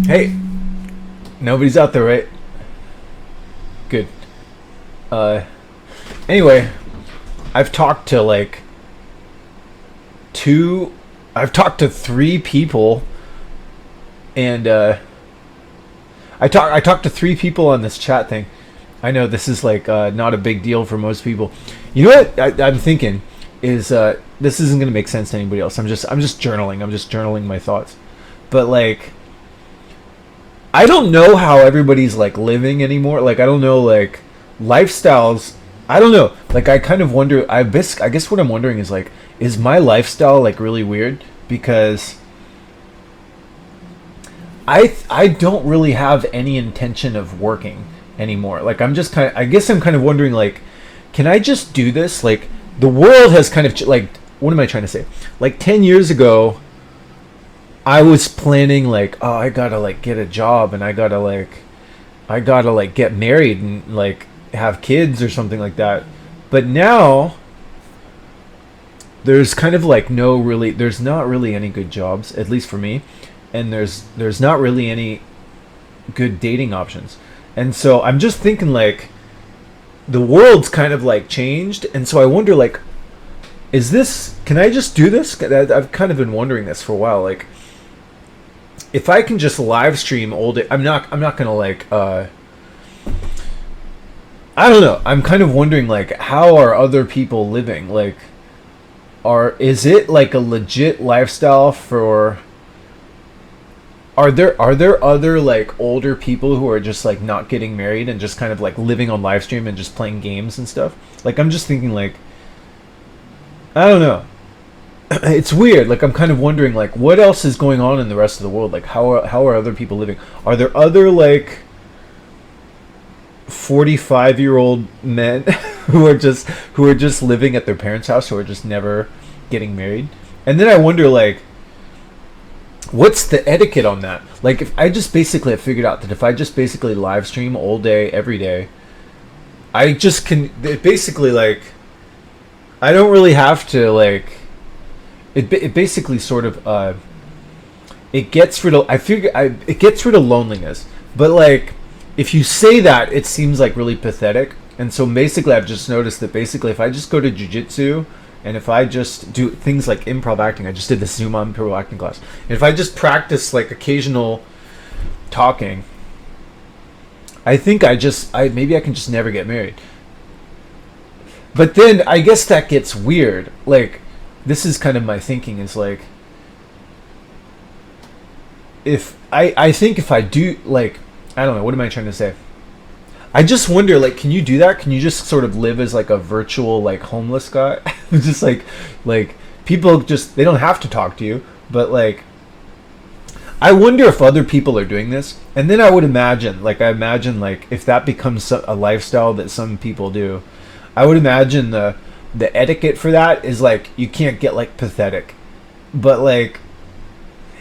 Hey, nobody's out there, right? Good. Uh, anyway, I've talked to like two, I've talked to three people, and I talked to three people on this chat thing. I know this is like not a big deal for most people. You know what I'm thinking is this isn't gonna make sense to anybody else. I'm just journaling. I'm just journaling my thoughts, but like I don't know how everybody's like living anymore. Like I don't know like lifestyles. I don't know. Like I kind of wonder. I guess what I'm wondering is like, is my lifestyle like really weird? Because I don't really have any intention of working anymore. Like I'm just kind of. I guess I'm kind of wondering like, can I just do this? Like the world has kind of like. What am I trying to say? Like 10 years ago, I was planning like, oh, I gotta like get a job and I gotta like get married and like have kids or something like that. But now there's kind of like there's not really any good jobs, at least for me, and there's not really any good dating options. And so I'm just thinking like the world's kind of like changed, and so I wonder like, can I just do this? I've kind of been wondering this for a while, like if I can just live stream all day. I'm not gonna like I don't know. I'm kind of wondering like, how are other people living? Like is it like a legit lifestyle for are there other like older people who are just like not getting married and just kind of like living on live stream and just playing games and stuff? Like I'm just thinking like, I don't know. It's weird. Like I'm kind of wondering like, what else is going on in the rest of the world? Like how are other people living? Are there other like 45-year-old men who are just living at their parents' house, who are just never getting married? And then I wonder like, what's the etiquette on that? Like if I just basically have figured out that if I just basically live stream all day every day, I just can basically like, I don't really have to like it basically sort of it gets rid of, it gets rid of loneliness. But like if you say that, it seems like really pathetic. And so basically I've just noticed that basically if I just go to jiu-jitsu and if I just do things like improv acting, I just did the Zoom on improv acting class, and if I just practice like occasional talking, I think I maybe I can just never get married. But then I guess that gets weird. Like this is kind of my thinking is like, if I think if I do like, I don't know, what am I trying to say? I just wonder like, can you do that? Can you just sort of live as like a virtual like homeless guy? Just like people just, they don't have to talk to you, but like I wonder if other people are doing this. And then I imagine like if that becomes a lifestyle that some people do, I would imagine the etiquette for that is like, you can't get like pathetic. But like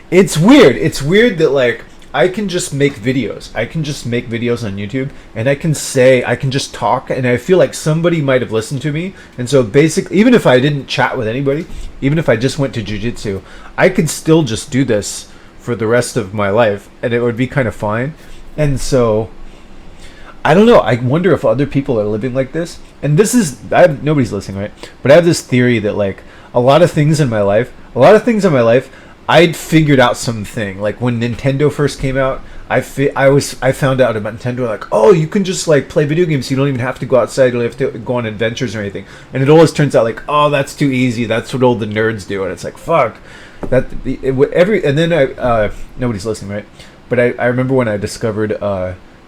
it's weird. It's weird that like I can just make videos. I can just make videos on YouTube, and I can just talk, and I feel like somebody might have listened to me. And so basically, even if I didn't chat with anybody, even if I just went to jiu-jitsu, I could still just do this for the rest of my life, and it would be kind of fine. And so I don't know. I wonder if other people are living like this. And this is, nobody's listening, right? But I have this theory that like a lot of things in my life, I'd figured out something. Like when Nintendo first came out, I found out about Nintendo. Like, oh, you can just like play video games. You don't even have to go outside. You don't have to go on adventures or anything. And it always turns out like, oh, that's too easy. That's what all the nerds do. And it's like, fuck. And then nobody's listening, right? But I remember when I discovered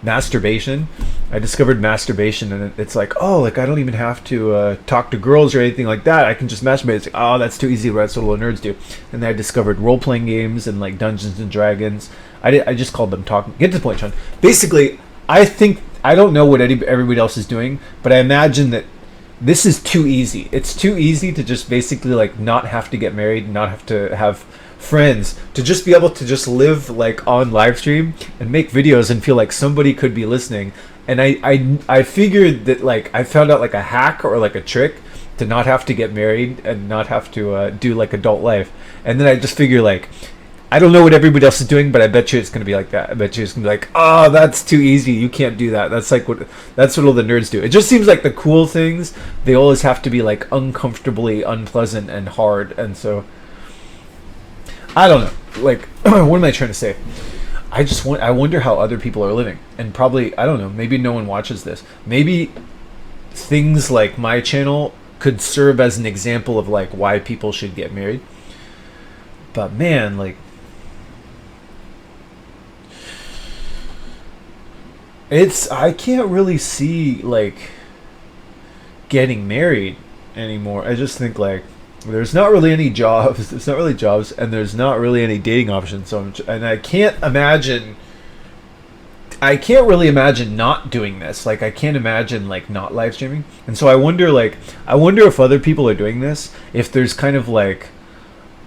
masturbation. I discovered masturbation, and it's like, oh, like I don't even have to talk to girls or anything like that. I can just masturbate. It's like, oh, that's too easy. That's what all the nerds do. And then I discovered role-playing games and like Dungeons and Dragons. I just called them talking. Get to the point, Sean. Basically, I don't know what everybody else is doing, but I imagine that this is too easy. It's too easy to just basically like not have to get married, not have to have friends, to just be able to just live like on live stream and make videos and feel like somebody could be listening. And I figured that like I found out like a hack or like a trick to not have to get married and not have to do like adult life. And then I just figure like, I don't know what everybody else is doing, but I bet you it's gonna be like that. I bet you it's gonna be like, oh, that's too easy. You can't do that. That's what all the nerds do. It just seems like the cool things, they always have to be like uncomfortably unpleasant and hard. And so I don't know. Like, what am I trying to say? I wonder how other people are living. And probably, I don't know, maybe no one watches this. Maybe things like my channel could serve as an example of like why people should get married. But man, like, I can't really see like getting married anymore. I just think like there's not really any jobs. There's not really jobs, and there's not really any dating options. So and I can't imagine. I can't really imagine not doing this. Like I can't imagine like not live streaming. And so I wonder if other people are doing this. If there's kind of like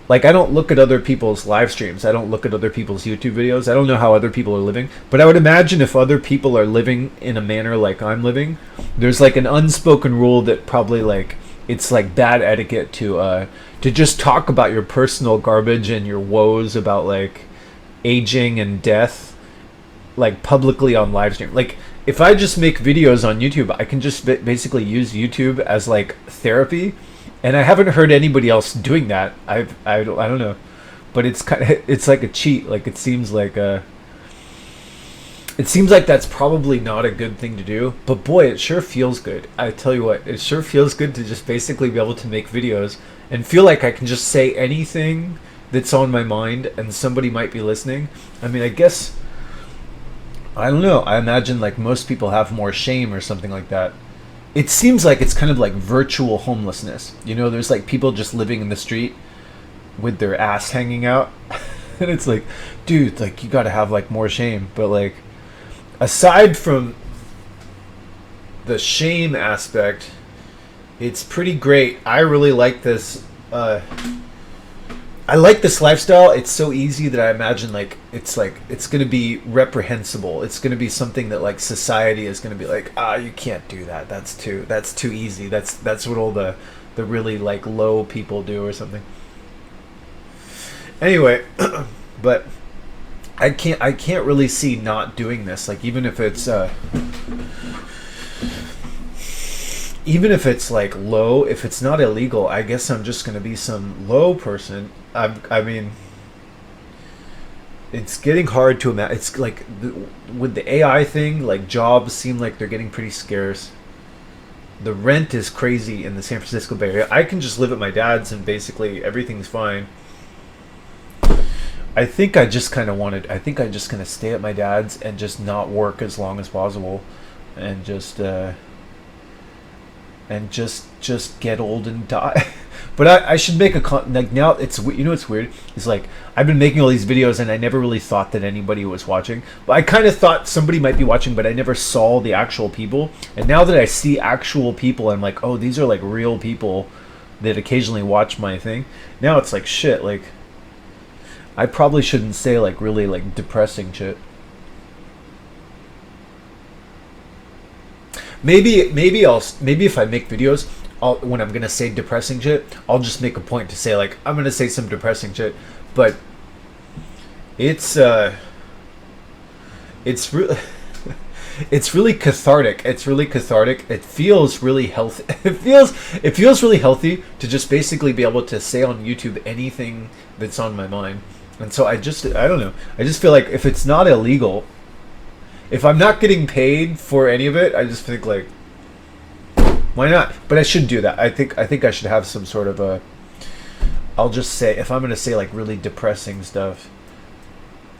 I don't look at other people's live streams. I don't look at other people's YouTube videos. I don't know how other people are living. But I would imagine if other people are living in a manner like I'm living, there's like an unspoken rule that probably like it's like bad etiquette to just talk about your personal garbage and your woes about like aging and death like publicly on live stream. Like if I just make videos on YouTube, I can just basically use YouTube as like therapy. And I haven't heard anybody else doing that. I don't know, but it's like a cheat. Like it seems like that's probably not a good thing to do. But boy, it sure feels good. I tell you what, it sure feels good to just basically be able to make videos and feel like I can just say anything that's on my mind and somebody might be listening. I mean, I guess I don't know. I imagine like most people have more shame or something like that. It seems like it's kind of like virtual homelessness. You know, there's like people just living in the street with their ass hanging out. And it's like, dude, like you got to have like more shame. But like aside from the shame aspect, it's pretty great. I really like this. I like this lifestyle. It's so easy that I imagine like it's going to be reprehensible. It's going to be something that like society is going to be like, you can't do that. That's too easy. That's what all the really like low people do or something. Anyway, but I can't really see not doing this. Like even if it's like low, if it's not illegal, I guess I'm just gonna be some low person. I mean, it's getting hard to imagine. It's like with the AI thing, like jobs seem like they're getting pretty scarce. The rent is crazy in the San Francisco Bay Area. I can just live at my dad's and basically everything's fine. I think I just kind of I think I'm just gonna stay at my dad's and just not work as long as possible, and just get old and die. But I should make like now it's, you know what's weird? It's like I've been making all these videos and I never really thought that anybody was watching. But I kind of thought somebody might be watching, but I never saw the actual people. And now that I see actual people, I'm like, oh, these are like real people that occasionally watch my thing. Now it's like shit, like I probably shouldn't say like really like depressing shit. Maybe if I make videos, when I'm gonna say depressing shit, I'll just make a point to say like I'm gonna say some depressing shit. But it's really it's really cathartic. It's really cathartic. It feels really healthy. It feels really healthy to just basically be able to say on YouTube anything that's on my mind. And so I don't know. I just feel like if it's not illegal, if I'm not getting paid for any of it, I just think like, why not? But I should do that. I think I should have some sort of a. I'll just say, if I'm gonna say like really depressing stuff,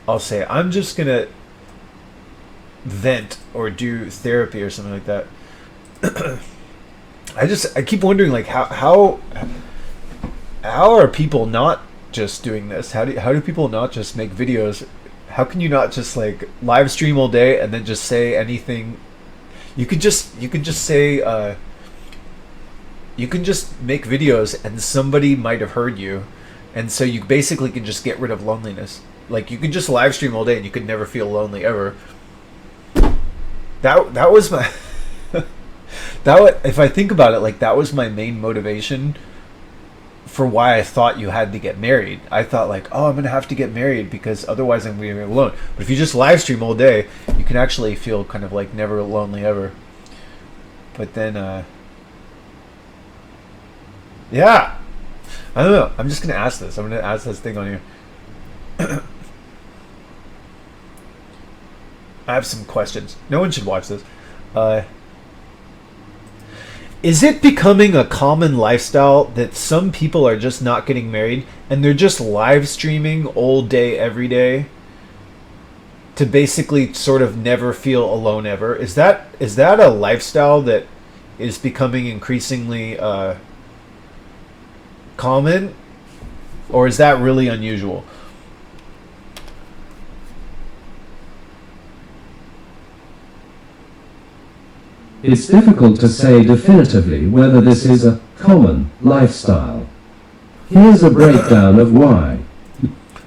I'll say I'm just gonna vent or do therapy or something like that. I keep wondering like how are people not just doing this? How do people not just make videos? How can you not just like live stream all day and then just say anything? You could just say you can just make videos and somebody might have heard you, and so you basically can just get rid of loneliness. Like you could just live stream all day and you could never feel lonely ever. That was my if I think about it, like that was my main motivation for why I thought you had to get married. I thought like, oh, I'm gonna have to get married because otherwise I'm gonna be alone. But if you just live stream all day, you can actually feel kind of like never lonely ever. But then, yeah, I don't know. I'm just gonna ask this. I'm gonna ask this thing on here. I have some questions. No one should watch this. Is it becoming a common lifestyle that some people are just not getting married and they're just live streaming all day, every day to basically sort of never feel alone ever? Is that a lifestyle that is becoming increasingly common, or is that really unusual? It's difficult to say definitively whether this is a common lifestyle. Here's a breakdown of why.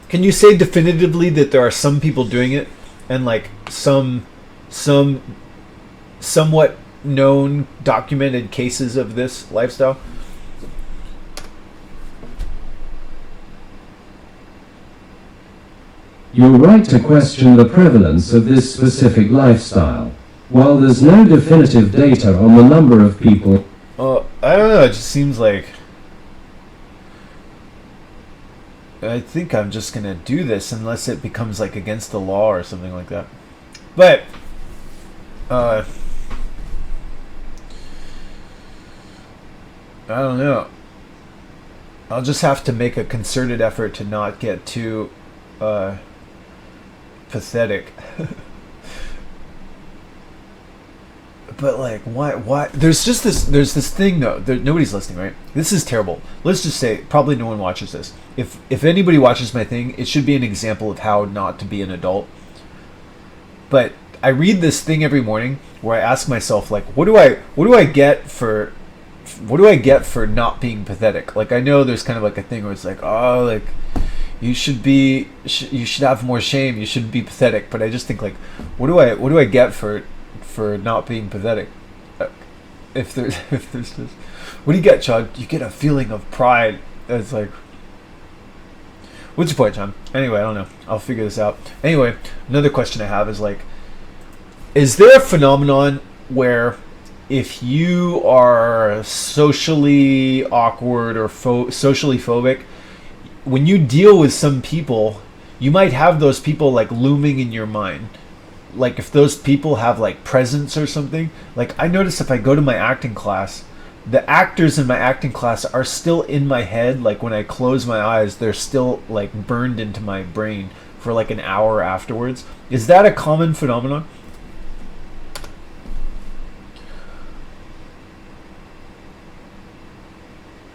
Can you say definitively that there are some people doing it and like some somewhat known documented cases of this lifestyle? You're right to question the prevalence of this specific lifestyle. While there's no definitive data on the number of people... I don't know, it just seems like... I think I'm just gonna do this unless it becomes like against the law or something like that. But... I don't know. I'll just have to make a concerted effort to not get too... pathetic. But like, why? There's this thing though. Nobody's listening, right? This is terrible. Let's just say probably no one watches this. If anybody watches my thing, it should be an example of how not to be an adult. But I read this thing every morning where I ask myself like, what do I get for not being pathetic? Like I know there's kind of like a thing where it's like, oh, like you should have more shame. You shouldn't be pathetic. But I just think like, what do I get for not being pathetic? If there's just, what do you get, Chad? You get a feeling of pride. It's like, what's your point, John? Anyway, I don't know. I'll figure this out. Anyway, another question I have is like, is there a phenomenon where if you are socially awkward or socially phobic, when you deal with some people, you might have those people like looming in your mind? Like if those people have like presence or something. Like I notice if I go to my acting class, the actors in my acting class are still in my head. Like when I close my eyes, they're still like burned into my brain for like an hour afterwards. Is that a common phenomenon?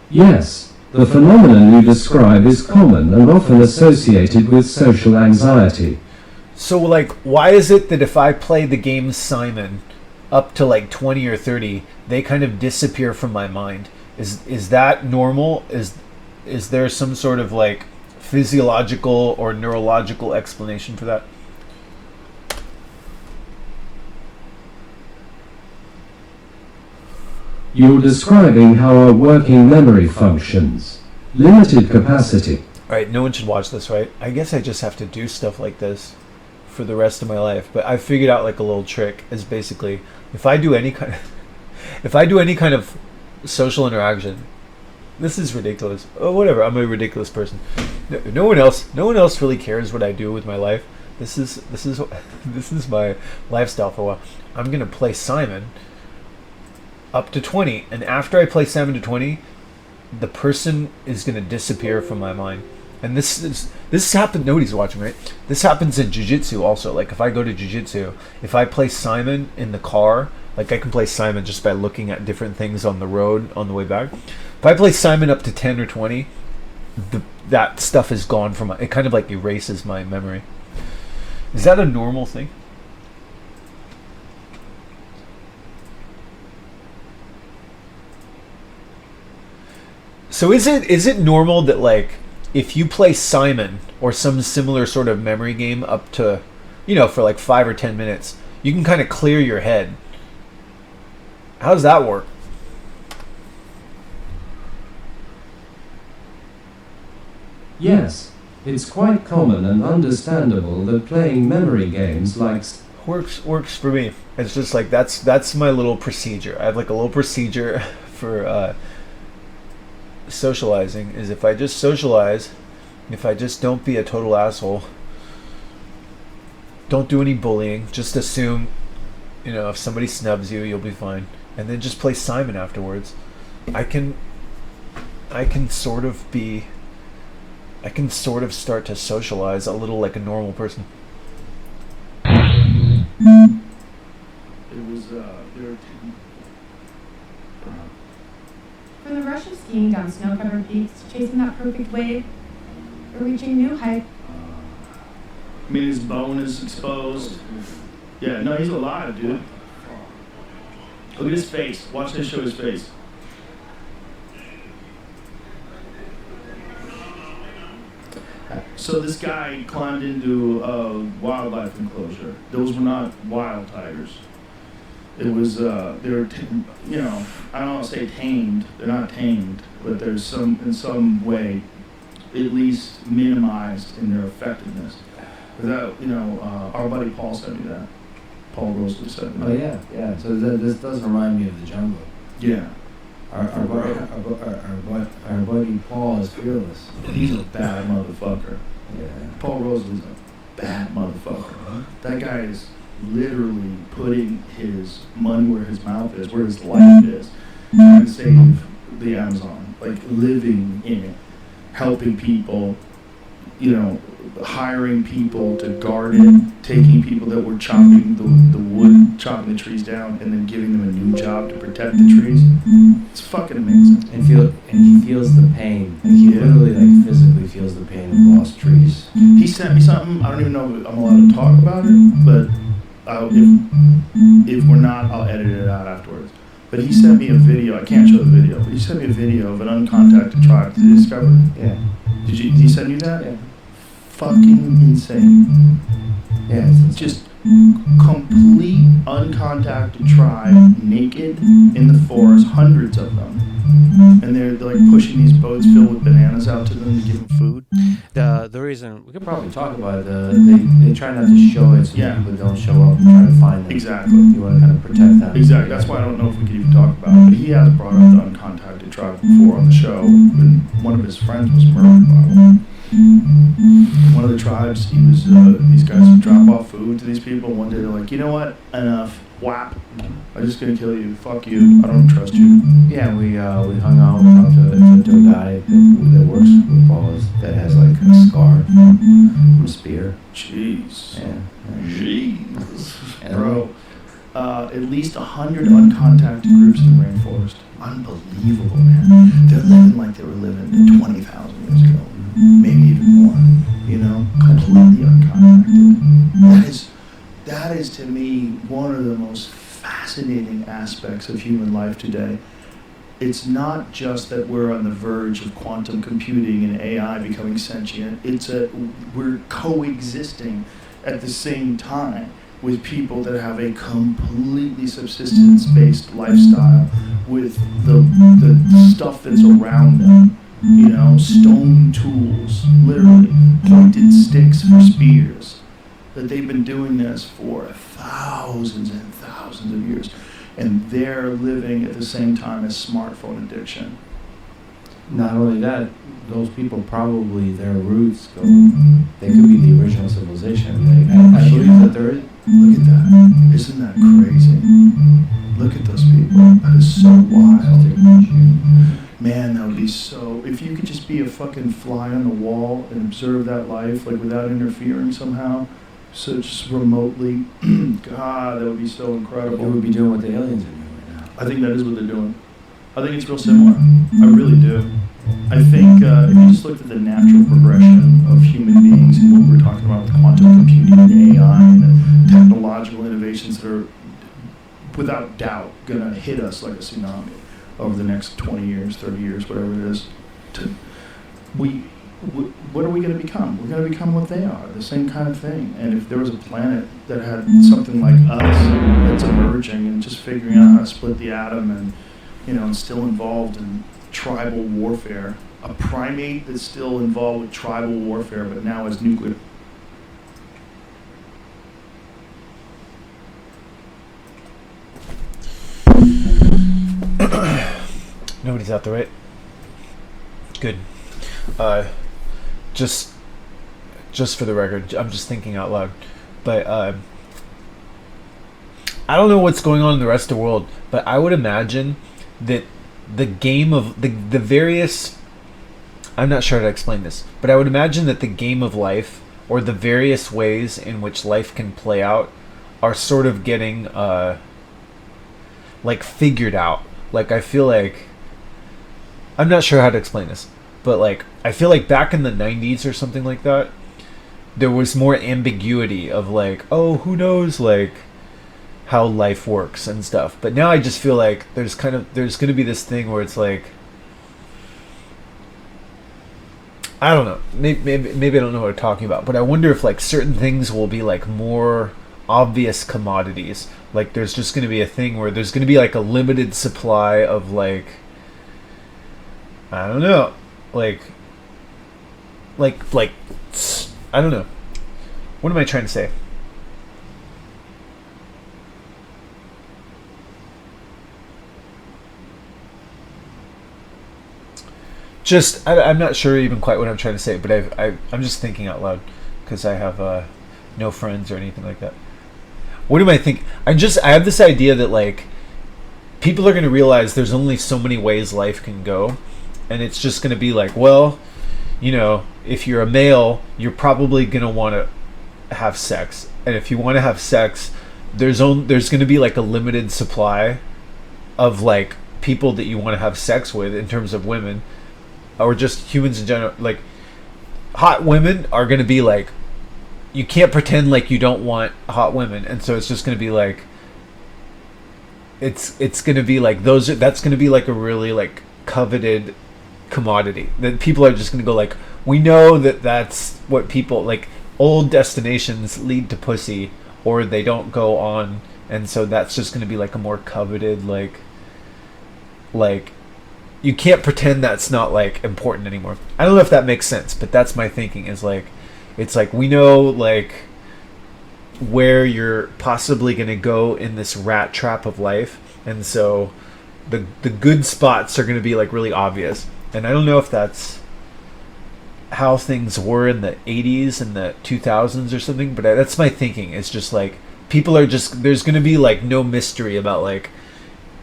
Yes, the phenomenon you describe is common and often associated with social anxiety. So, like, why is it that if I play the game Simon up to like 20 or 30, they kind of disappear from my mind? Is that normal? Is there some sort of like physiological or neurological explanation for that? You're describing how our working memory functions. Limited capacity. Alright, no one should watch this, right? I guess I just have to do stuff like this for the rest of my life. But I figured out like a little trick is basically if I do any kind of social interaction, this is ridiculous. Oh, whatever. I'm a ridiculous person. No one else really cares what I do with my life. This is my lifestyle for a while. I'm gonna play Simon up to 20, and after I play Simon to 20, the person is gonna disappear from my mind. And this happened. Nobody's watching, right? This happens in jiu-jitsu also. Like if I go to jiu-jitsu, if I play Simon in the car, like I can play Simon just by looking at different things on the road on the way back. If I play Simon up to 10 or 20, that stuff is gone from it. Kind of like erases my memory. Is that a normal thing? So is it normal that like if you play Simon or some similar sort of memory game up to, for like 5 or 10 minutes, you can kind of clear your head? How does that work? Yes, it's quite common and understandable that playing memory games like Works for me. It's just like that's my little procedure. I have like a little procedure for socializing. Is if I just socialize, if I just don't be a total asshole, don't do any bullying. Just assume, if somebody snubs you, you'll be fine, and then just play Simon afterwards. I can sort of be. I can sort of start to socialize a little like a normal person. It was, there were From the rush of skiing down snow-covered peaks to chasing that perfect wave, or reaching new heights. I mean, his bone is exposed. Yeah, no, he's alive, dude. Look at his face. Watch this show his face. So this guy climbed into a wildlife enclosure. Those were not wild tigers. It was, they were, I don't want to say tamed. They're not tamed, but there's in some way, at least minimized in their effectiveness. Without, our buddy Paul sent me that. Paul Rosley sent me that. Oh yeah. So this does remind me of the jungle. Yeah. Our buddy Paul is fearless. He's a bad motherfucker. Yeah. Paul Rosley's a bad motherfucker. That guy is literally putting his money where his mouth is, where his life is, trying to save the Amazon, like living in it, helping people, hiring people to guard it, taking people that were chopping the wood, chopping the trees down, and then giving them a new job to protect the trees. It's fucking amazing. And he feels the pain. Like he literally physically feels the pain of lost trees. He sent me something. I don't even know if I'm allowed to talk about it, but if we're not, I'll edit it out afterwards. But he sent me a video. I can't show the video, but he sent me a video of an uncontacted tribe that they discovered. Yeah. Did he send you that? Yeah. Fucking insane. Yeah. It's Just complete uncontacted tribe, naked in the forest, hundreds of them. And they're like pushing these boats filled with bananas out to them to give them food. the reason we could probably talk about it. They try not to show it so Yeah. people don't show up and try to find them. Exactly. You want to kind of protect them. Exactly. That's why I don't know if we could even talk about it. But he has brought up the uncontacted tribe before on the show, and one of his friends was murdered by one. One of the tribes, these guys would drop off food to these people. One day they're like, you know what? Enough. Whap. I'm just gonna kill you. Fuck you. I don't trust you. Yeah, we hung out and talked to a guy that works with Paul that has like a scar from a spear. Jeez. Yeah. Jeez. And Bro. At least 100 uncontacted groups in the rainforest. Unbelievable, man. They're living like they were living 20,000 years ago. Maybe even more. Completely uncontacted. That is to me one of the most fascinating aspects of human life today. It's not just that we're on the verge of quantum computing and AI becoming sentient. We're coexisting at the same time with people that have a completely subsistence-based lifestyle with the stuff that's around them. Stone tools, literally pointed sticks for spears. That they've been doing this for thousands and thousands of years, and they're living at the same time as smartphone addiction. not only that, those people probably their roots go. They could be the original civilization. I believe that there is. Look at that. Isn't that crazy? Look at those people. That is so wild. Man, that would be so... If you could just be a fucking fly on the wall and observe that life, like without interfering somehow, so just remotely, God, that would be so incredible. They would be doing what the aliens are doing right now. I think that is what they're doing. I think it's real similar. I really do. I think if you just looked at the natural progression of human beings and what we're talking about with quantum computing and AI and the technological innovations that are, without doubt, going to hit us like a tsunami over the next 20 years, 30 years, whatever it is, what are we going to become? We're going to become what they are, the same kind of thing. And if there was a planet that had something like us that's emerging and just figuring out how to split the atom and, and still involved in tribal warfare, a primate that's still involved with tribal warfare, but now has nuclear. Nobody's out there, right? Good. Just for the record, I'm just thinking out loud. But I don't know what's going on in the rest of the world, but I would imagine that the game of the various, I'm not sure how to explain this, but I would imagine that the game of life, or the various ways in which life can play out, are sort of getting like figured out. Like, I feel like, I'm not sure how to explain this, but like, I feel like back in the 90s or something like that, there was more ambiguity of like, oh, who knows, like, how life works and stuff. But now I just feel like there's going to be this thing where it's like, I don't know, maybe I don't know what I'm talking about, but I wonder if like certain things will be like more obvious commodities. Like, there's just going to be a thing where there's going to be like a limited supply of like, I don't know, like I don't know. What am I trying to say? I'm not sure even quite what I'm trying to say, but I'm just thinking out loud because I have no friends or anything like that. What am I thinking? I have this idea that like people are going to realize there's only so many ways life can go, and it's just going to be like, well, you know, if you're a male, you're probably going to want to have sex, and if you want to have sex, there's going to be like a limited supply of like people that you want to have sex with in terms of women, or just humans in general. Like, hot women are going to be like, you can't pretend like you don't want hot women, and so it's just going to be like, it's going to be like that's going to be like a really like coveted commodity that people are just going to go like, we know that that's what people like, old destinations lead to pussy, or they don't go on, and so that's just going to be like a more coveted like you can't pretend that's not like important anymore. I don't know if that makes sense, but that's my thinking, is like, it's like we know like where you're possibly going to go in this rat trap of life, and so the good spots are going to be like really obvious. And I don't know if that's how things were in the 80s and the 2000s or something, but that's my thinking. It's just like people are just, there's going to be like no mystery about like,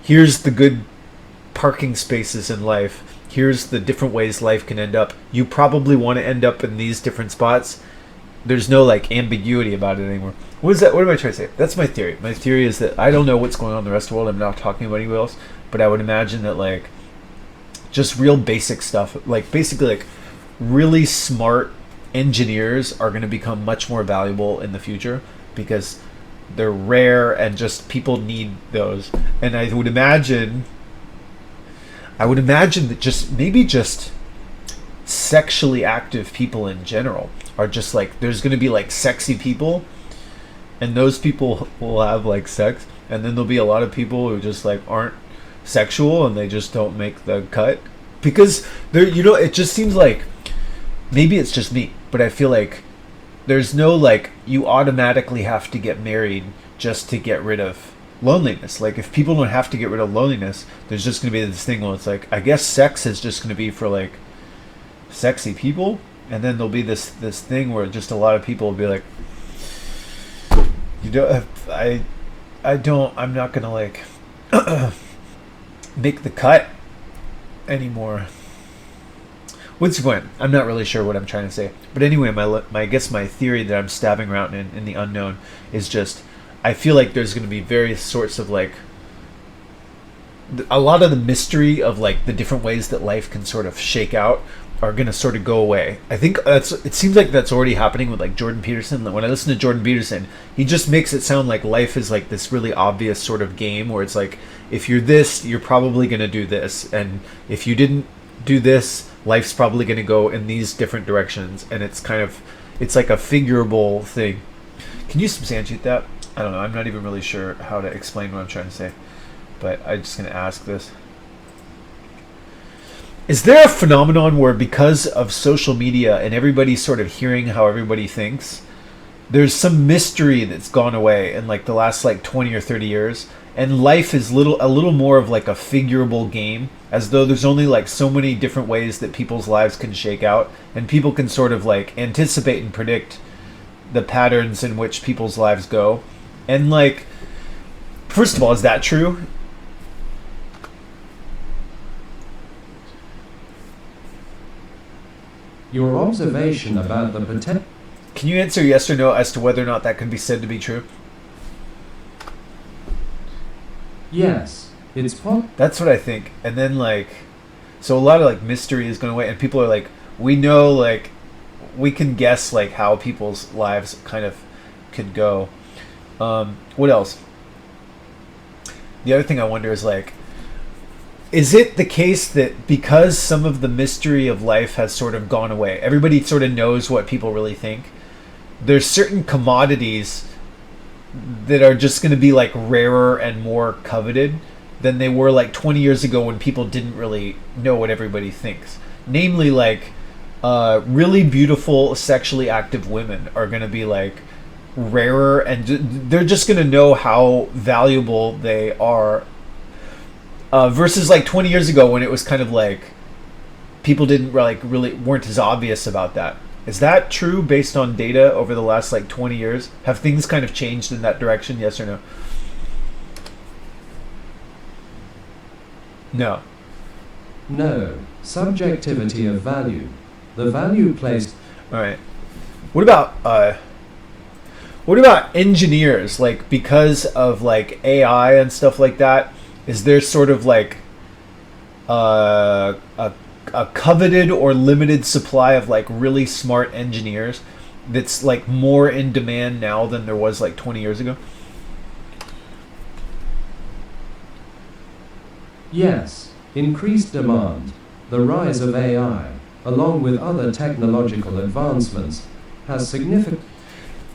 here's the good parking spaces in life, here's the different ways life can end up, you probably want to end up in these different spots. There's no like ambiguity about it anymore. What am I trying to say? That's my theory. My theory is that I don't know what's going on in the rest of the world. I'm not talking about anybody else, but I would imagine that like just real basic stuff, like basically like really smart engineers are going to become much more valuable in the future because they're rare and just people need those. And I would imagine that just sexually active people in general are just like, there's going to be like sexy people, and those people will have like sex, and then there'll be a lot of people who just like aren't sexual and they just don't make the cut because they're, you know, it just seems like, maybe it's just me, but I feel like there's no like, you automatically have to get married just to get rid of loneliness. Like, if people don't have to get rid of loneliness, there's just going to be this thing where it's like, I guess sex is just going to be for like sexy people, and then there'll be this thing where just a lot of people will be like, you don't, I'm not going to like make the cut anymore. What's the point? I'm not really sure what I'm trying to say. But anyway, I guess my theory that I'm stabbing around in the unknown is just, I feel like there's going to be various sorts of like, a lot of the mystery of like the different ways that life can sort of shake out are going to sort of go away. I think it seems like that's already happening with like Jordan Peterson. When I listen to Jordan Peterson, he just makes it sound like life is like this really obvious sort of game where it's like, if you're this, you're probably going to do this, and if you didn't do this, life's probably going to go in these different directions. And it's kind of, it's like a figurable thing. Can you substantiate that? I don't know. I'm not even really sure how to explain what I'm trying to say, but I'm just going to ask this. Is there a phenomenon where because of social media and everybody sort of hearing how everybody thinks, there's some mystery that's gone away in like the last like 20 or 30 years, and life is a little more of like a figurable game, as though there's only like so many different ways that people's lives can shake out, and people can sort of like anticipate and predict the patterns in which people's lives go. And like, first of all, is that true? Your observation about the potential... Can you answer yes or no as to whether or not that can be said to be true? Yes, it's That's what I think. And then like, so a lot of like mystery is going away, and people are like, we know, like, we can guess like how people's lives kind of could go. What else? The other thing I wonder is like, is it the case that because some of the mystery of life has sort of gone away, everybody sort of knows what people really think, there's certain commodities that are just going to be like rarer and more coveted than they were like 20 years ago when people didn't really know what everybody thinks. Namely, like, really beautiful sexually active women are going to be like rarer, and they're just going to know how valuable they are, versus like 20 years ago when it was kind of like people didn't like really weren't as obvious about that. Is that true based on data over the last like 20 years? Have things kind of changed in that direction? Yes or no? No. No. Subjectivity of value. The value placed... All right. What about engineers? Like, because of like AI and stuff like that, is there sort of like a coveted or limited supply of like really smart engineers that's like more in demand now than there was like 20 years ago? Yes. Increased demand. The rise of AI, along with other technological advancements, has significant...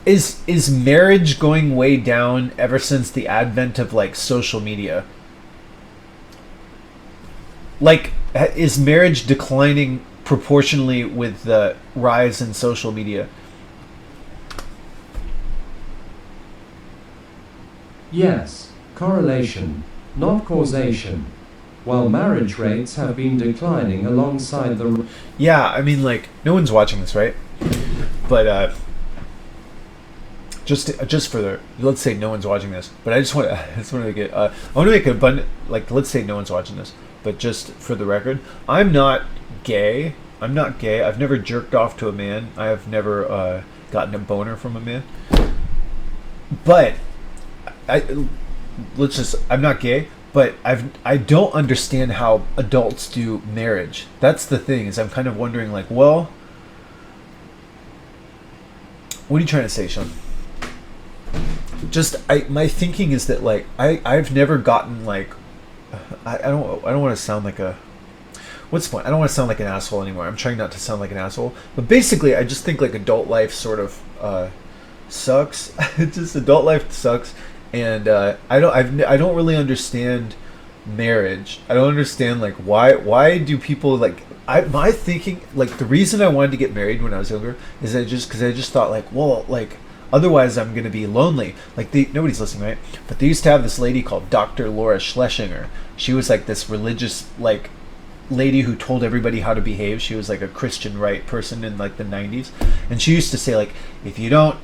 Is marriage going way down ever since the advent of like social media? Like, is marriage declining proportionally with the rise in social media? Yes, correlation, not causation. While marriage rates have been declining alongside the... Yeah, I mean, like, no one's watching this, right? But just for the, let's say no one's watching this, but I just want to get I want to make it abundant, like, let's say no one's watching this, but just for the record, I'm not gay. I've never jerked off to a man. I have never gotten a boner from a man. But I'm not gay, but I don't understand how adults do marriage. That's the thing, is I'm kind of wondering, like, well, what are you trying to say, Sean? My thinking is that, like, I've never gotten, like, I don't want to sound like a, what's the point? I don't want to sound like an asshole anymore. I'm trying not to sound like an asshole. But basically, I just think like adult life sort of sucks. Just adult life sucks, and I don't really understand marriage. I don't understand like why do people like my thinking, like, the reason I wanted to get married when I was younger is because I just thought, like, well, like, otherwise I'm going to be lonely. Like, nobody's listening, right? But they used to have this lady called Dr. Laura Schlesinger. She was like this religious, like, lady who told everybody how to behave. She was like a Christian right person in like the 90s. And she used to say, like, if you don't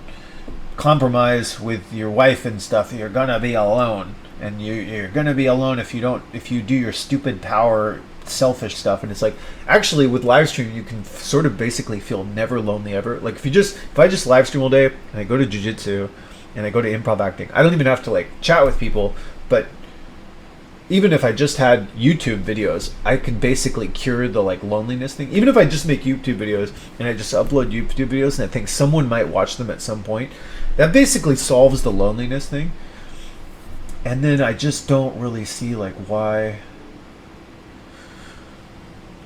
compromise with your wife and stuff, you're going to be alone. And you're going to be alone if you do your stupid power selfish stuff. And it's like, actually with live stream you can sort of basically feel never lonely ever. Like, if I just live stream all day and I go to jiu-jitsu and I go to improv acting, I don't even have to like chat with people. But even if I just had YouTube videos, I could basically cure the like loneliness thing. Even if I just make YouTube videos and I just upload YouTube videos and I think someone might watch them at some point, that basically solves the loneliness thing. And then I just don't really see like why.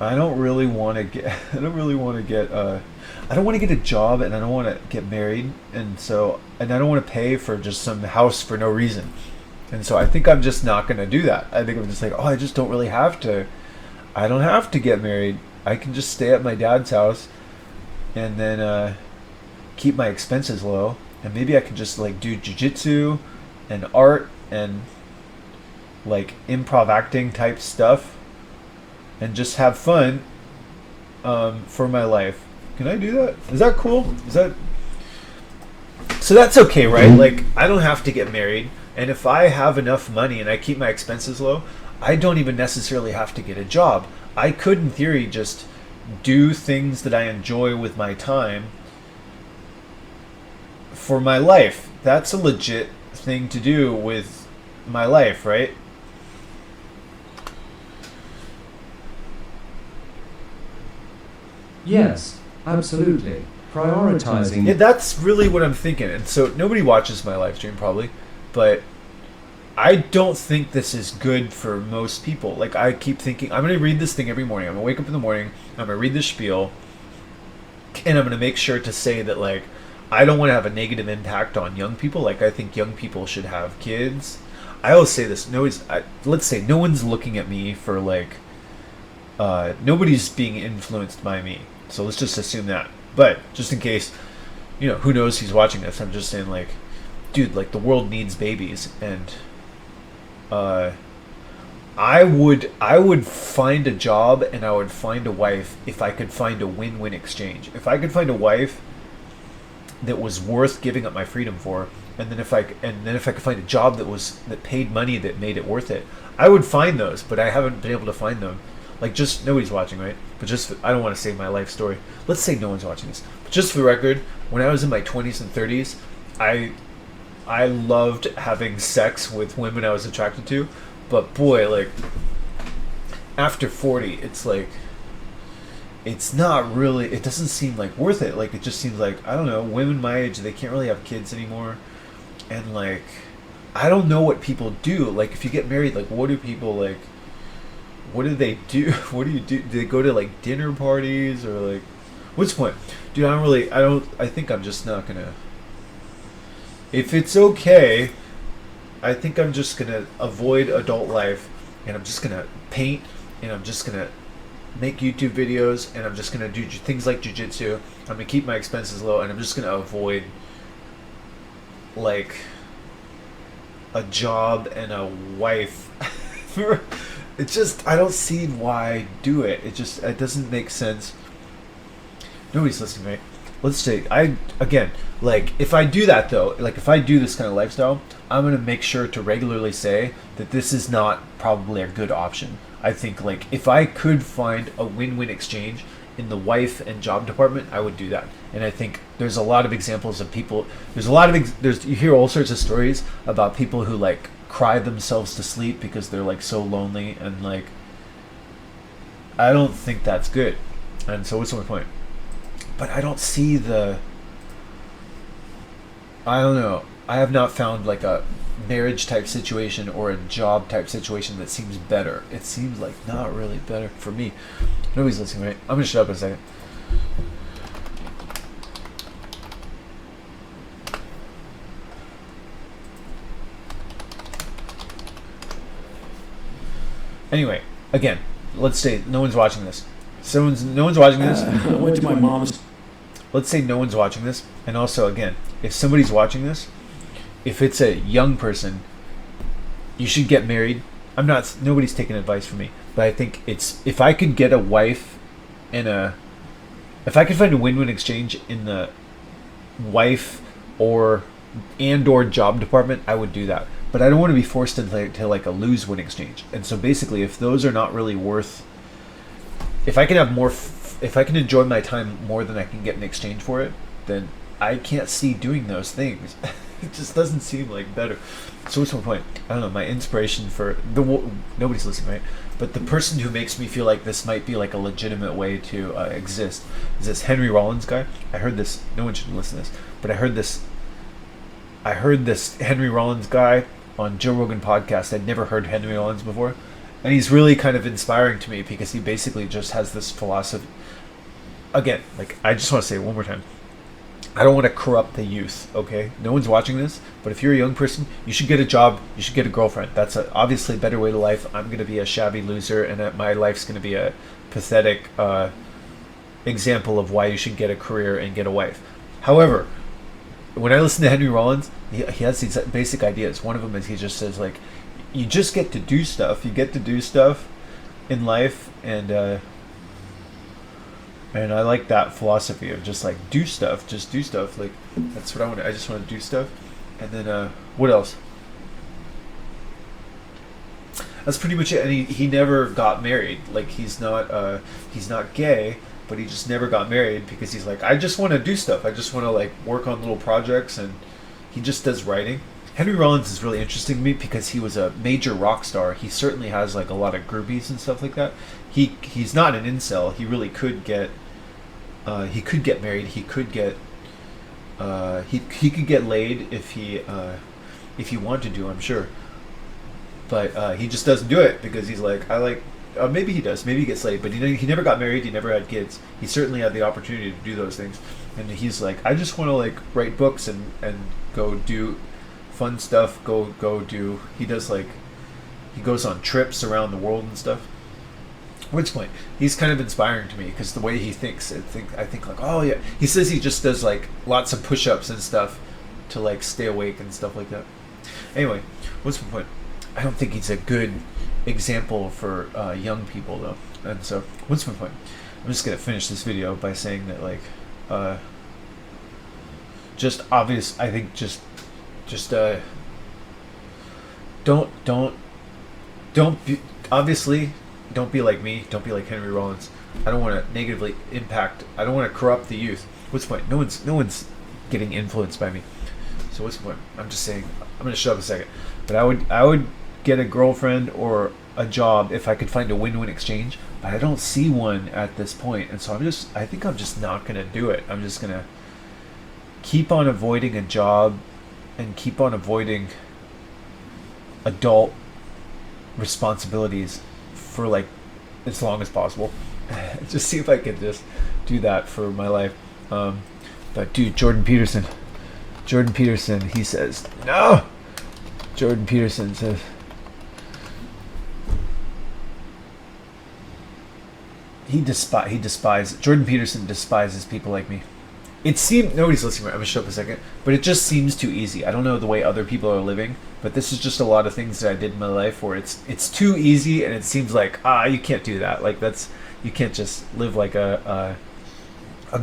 I don't really want to get I don't want to get a job, and I don't want to get married, and I don't want to pay for just some house for no reason. And so I think I'm just not going to do that. I think I'm just like, oh, I just don't really have to I don't have to get married. I can just stay at my dad's house and then keep my expenses low. And maybe I can just like do jujitsu and art and like improv acting type stuff and just have fun for my life. Can I do that? Is that cool? Is that so? That's okay, right? Like, I don't have to get married, and if I have enough money and I keep my expenses low, I don't even necessarily have to get a job. I could, in theory, just do things that I enjoy with my time for my life. That's a legit thing to do with my life, right? Yes, absolutely. Prioritizing. Yeah, that's really what I'm thinking. And so nobody watches my live stream probably, but I don't think this is good for most people. Like, I keep thinking, I'm going to read this thing every morning. I'm going to wake up in the morning, I'm going to read this spiel, and I'm going to make sure to say that, like, I don't want to have a negative impact on young people. Like, I think young people should have kids. I always say this, let's say no one's looking at me for, like, nobody's being influenced by me. So let's just assume that. But just in case, who knows who's watching this, I'm just saying, like, dude, like, the world needs babies, and I would find a job and I would find a wife if I could find a win-win exchange. If I could find a wife that was worth giving up my freedom for, and then if I could find a job that paid money that made it worth it, I would find those. But I haven't been able to find them. Like, just nobody's watching, right? But just I don't want to say my life story. Let's say no one's watching this. But just for the record, when I was in my 20s and 30s, I loved having sex with women I was attracted to. But boy, like, after 40, it's like, it's not really, it doesn't seem like worth it. Like, it just seems like, I don't know, women my age, they can't really have kids anymore. And, like, I don't know what people do. Like, if you get married, like, what do people, like, what do they do? What do you do? Do they go to, like, dinner parties, or, like, what's the point? Dude, I think I'm just not gonna, if it's okay, I think I'm just gonna avoid adult life, and I'm just gonna paint, and I'm just gonna make YouTube videos, and I'm just gonna do things like jujitsu. I'm gonna keep my expenses low, and I'm just gonna avoid, like, a job and a wife. It's just, I don't see why do it. It doesn't make sense. Nobody's listening, right? Let's say, like, if I do that though, like, if I do this kind of lifestyle, I'm going to make sure to regularly say that this is not probably a good option. I think, like, if I could find a win-win exchange in the wife and job department, I would do that. And I think there's a lot of examples of people, you hear all sorts of stories about people who, like, cry themselves to sleep because they're, like, so lonely, and, like, I don't think that's good. And so what's my point? But I don't see I don't know. I have not found, like, a marriage type situation or a job type situation that seems better. It seems like not really better for me. Nobody's listening, right? I'm gonna shut up in a second. Anyway, again, let's say no one's watching this. No one's watching this. I went to my mom's. Let's say no one's watching this, and also, again, if somebody's watching this, if it's a young person, you should get married. Nobody's taking advice from me, but I think if I could get a wife if I could find a win-win exchange in the wife or job department, I would do that. But I don't want to be forced to like a lose-win exchange. And so basically, if those are not really worth, if I can have more, if I can enjoy my time more than I can get in exchange for it, then I can't see doing those things. It just doesn't seem like better. So what's my point? I don't know. My inspiration for nobody's listening, right? But the person who makes me feel like this might be like a legitimate way to exist is this Henry Rollins guy. I heard this. No one should listen to this, but I heard this Henry Rollins guy on Joe Rogan podcast. I'd never heard Henry Rollins before, and he's really kind of inspiring to me because he basically just has this philosophy. Again, like, I just want to say it one more time. I don't want to corrupt the youth, okay? No one's watching this, but if you're a young person, you should get a job, you should get a girlfriend. That's obviously a better way to life. I'm going to be a shabby loser, and my life's going to be a pathetic example of why you should get a career and get a wife. However, when I listen to Henry Rollins, he has these basic ideas. One of them is he just says, like, you just get to do stuff. You get to do stuff in life, and I like that philosophy of just like do stuff, just do stuff. Like that's what I want. I just want to do stuff. And then what else? That's pretty much it. And he never got married. Like he's not gay, but he just never got married because he's like, I just want to do stuff. I just want to like work on little projects, and he just does writing. Henry Rollins is really interesting to me because he was a major rock star. He certainly has like a lot of groupies and stuff like that. He's not an incel. He really could get married. He could get he could get laid if he wanted to, I'm sure. But he just doesn't do it because he's like, maybe he does. Maybe he gets laid, but he never got married. He never had kids. He certainly had the opportunity to do those things. And he's like, I just want to like write books and go do fun stuff. Go do. He does like, he goes on trips around the world and stuff. Which point, he's kind of inspiring to me because the way he thinks, I think like, oh yeah. He says he just does like lots of push-ups and stuff to like stay awake and stuff like that. Anyway, what's my point? I don't think he's a good example for young people though. And so, what's my point? I'm just gonna finish this video by saying that like, just obvious. I think just don't be, obviously. Don't be like me. Don't be like Henry Rollins. I don't want to negatively impact. I don't want to corrupt the youth. What's the point? No one's getting influenced by me. So what's the point? I'm just saying. I'm gonna shut up a second. But I would get a girlfriend or a job if I could find a win-win exchange. But I don't see one at this point, and so I think I'm just not gonna do it. I'm just gonna keep on avoiding a job and keep on avoiding adult responsibilities for like as long as possible. Just see if I can just do that for my life. But dude, Jordan Peterson, he says no. Jordan Peterson says Jordan Peterson despises people like me. It seems nobody's listening. I'm gonna shut up a second, but it just seems too easy. I don't know the way other people are living, but this is just a lot of things that I did in my life where it's too easy, and it seems like you can't do that. Like you can't just live like a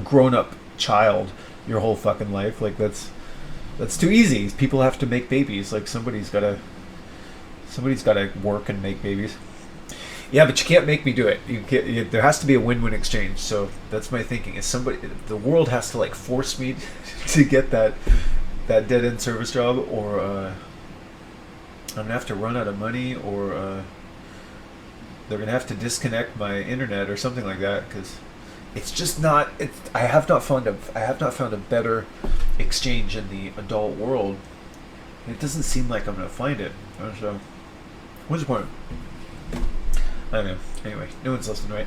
grown up child your whole fucking life. Like that's too easy. People have to make babies. Like somebody's gotta work and make babies. Yeah, but you can't make me do it. There has to be a win-win exchange. So that's my thinking. The world has to like force me to get that dead-end service job, or I'm gonna have to run out of money, or they're gonna have to disconnect my internet or something like that, because it's just not. I have not found a better exchange in the adult world. It doesn't seem like I'm gonna find it. So, what's the point? I don't know. Anyway, no one's listening, right?